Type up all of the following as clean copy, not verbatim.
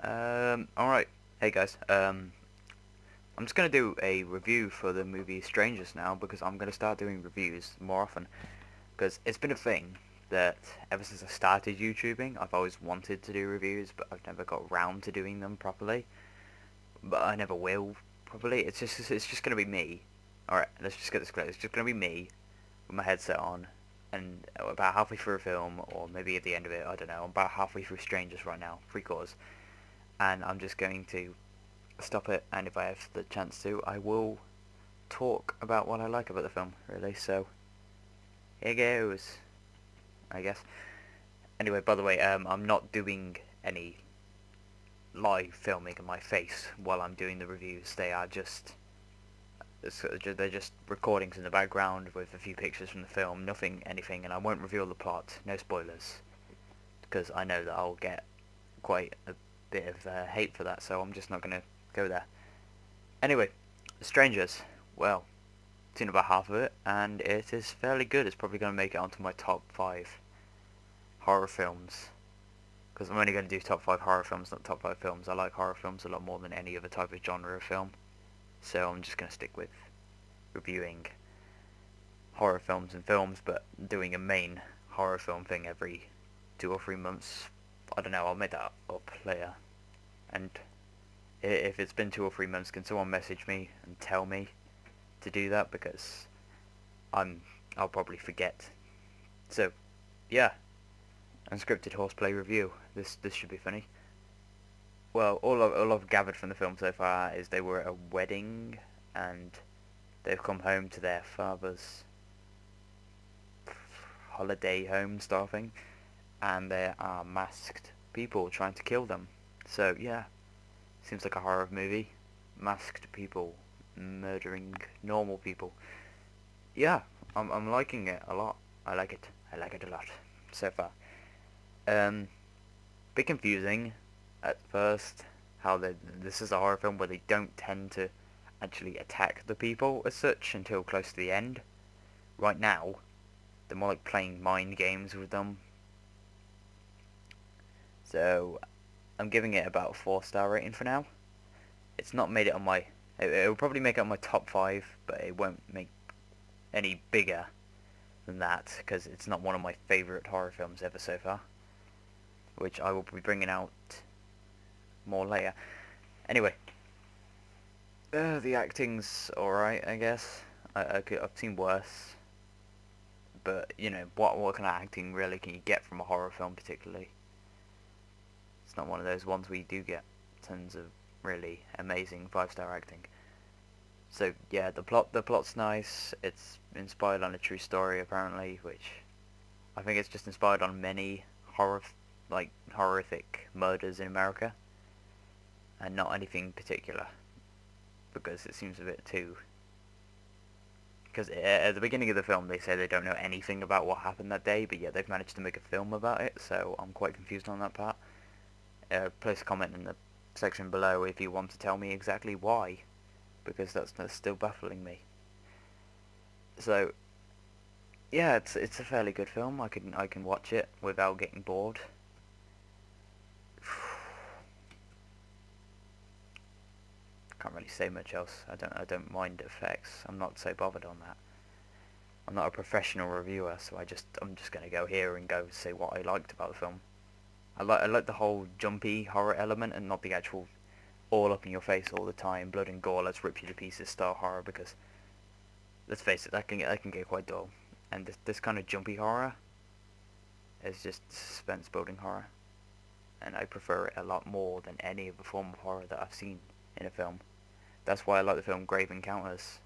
Alright. Hey guys. I'm just gonna do a review for the movie Strangers now because I'm gonna start doing reviews more often. Because it's been a thing that ever since I started YouTubing, I've always wanted to do reviews, but I've never got round to doing them properly. But I never will, probably. It's just gonna be me. Alright, let's just get this clear. It's just gonna be me with my headset on, and about halfway through a film, or maybe at the end of it, I don't know. I'm about halfway through Strangers right now, 3 quarters, and I'm just going to stop it, and if I have the chance to, I will talk about what I like about the film, really. So here goes, I guess. Anyway, by the way, I'm not doing any live filming of my face while I'm doing the reviews. They're just recordings in the background with a few pictures from the film, nothing, anything, and I won't reveal the plot. No spoilers, because I know that I'll get quite a bit of hate for that. So I'm just not gonna go there. Anyway, Strangers. Well, seen about half of it, and it is fairly good. It's probably going to make it onto my top 5 horror films. Because I'm only going to do top 5 horror films, not top 5 films. I like horror films a lot more than any other type of genre of film. So I'm just going to stick with reviewing horror films and films, but doing a main horror film thing every 2 or 3 months. I don't know, I'll make that up later. And if it's been 2 or 3 months, can someone message me and tell me to do that, because I'll probably forget. So, yeah, unscripted horseplay review. This should be funny. Well, all I've gathered from the film so far is they were at a wedding and they've come home to their father's holiday home style thing, and there are masked people trying to kill them. So yeah, seems like a horror movie. Masked people murdering normal people. Yeah, I'm liking it a lot. I like it. I like it a lot so far. Um, Bit confusing at first how this is a horror film where they don't tend to actually attack the people as such until close to the end. Right now, they're more like playing mind games with them. So I'm giving it about a 4-star rating for now. It's not made it on my. It will probably make it on my top 5, but it won't make any bigger than that because it's not one of my favourite horror films ever so far, which I will be bringing out more later. Anyway, the acting's alright, I guess. I've seen worse, but you know, what kind of acting really can you get from a horror film particularly? It's not one of those ones where you do get tons of really amazing 5-star acting. So yeah, the plot's nice. It's inspired on a true story apparently, which I think it's just inspired on many horrific murders in America, and not anything particular, because it seems a bit too. Because at the beginning of the film they say they don't know anything about what happened that day, but yet they've managed to make a film about it. So I'm quite confused on that part. Place a comment in the section below if you want to tell me exactly why, because that's still baffling me. So yeah, it's a fairly good film. I can watch it without getting bored. Can't really say much else. I don't mind effects. I'm not so bothered on that. I'm not a professional reviewer, so I'm just gonna go here and go say what I liked about the film. I like the whole jumpy horror element and not the actual all up in your face all the time blood and gore, let's rip you to pieces style horror, because let's face it, that can get quite dull. And this kind of jumpy horror is just suspense building horror, and I prefer it a lot more than any other form of horror that I've seen in a film. That's why I like the film Grave Encounters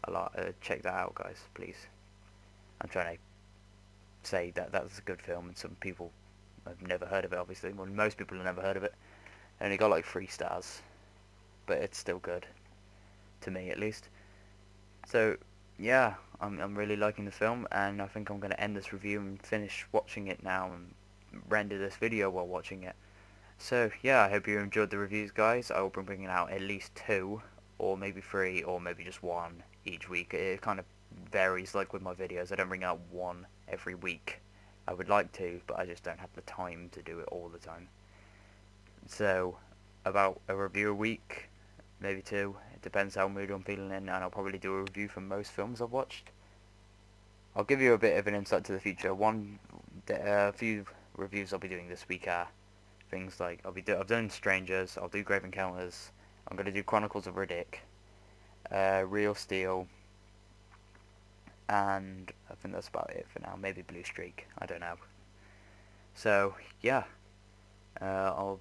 a lot. Check that out, guys, please. I'm trying to say that that's a good film, and some people have never heard of it, obviously. Well, most people have never heard of it. It only got like 3 stars, but it's still good, to me at least. So, yeah, I'm really liking the film, and I think I'm going to end this review and finish watching it now and render this video while watching it. So, yeah, I hope you enjoyed the reviews, guys. I will be bringing out at least 2, or maybe 3, or maybe just 1 each week. It kind of varies, like with my videos. I don't bring out 1 every week. I would like to, but I just don't have the time to do it all the time. So, about a review a week, maybe two. It depends how moody I'm feeling in, and I'll probably do a review for most films I've watched. I'll give you a bit of an insight to the future. A few reviews I'll be doing this week are things like I've done Strangers, I'll do Grave Encounters, I'm gonna do Chronicles of Riddick, Real Steel, and I think that's about it for now. Maybe Blue Streak, I don't know. So yeah, I'll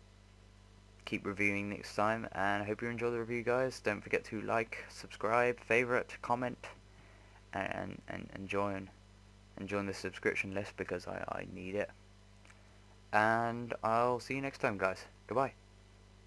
keep reviewing next time, and I hope you enjoy the review, guys. Don't forget to like, subscribe, favorite, comment, and join the subscription list because I need it. And I'll see you next time, guys. Goodbye.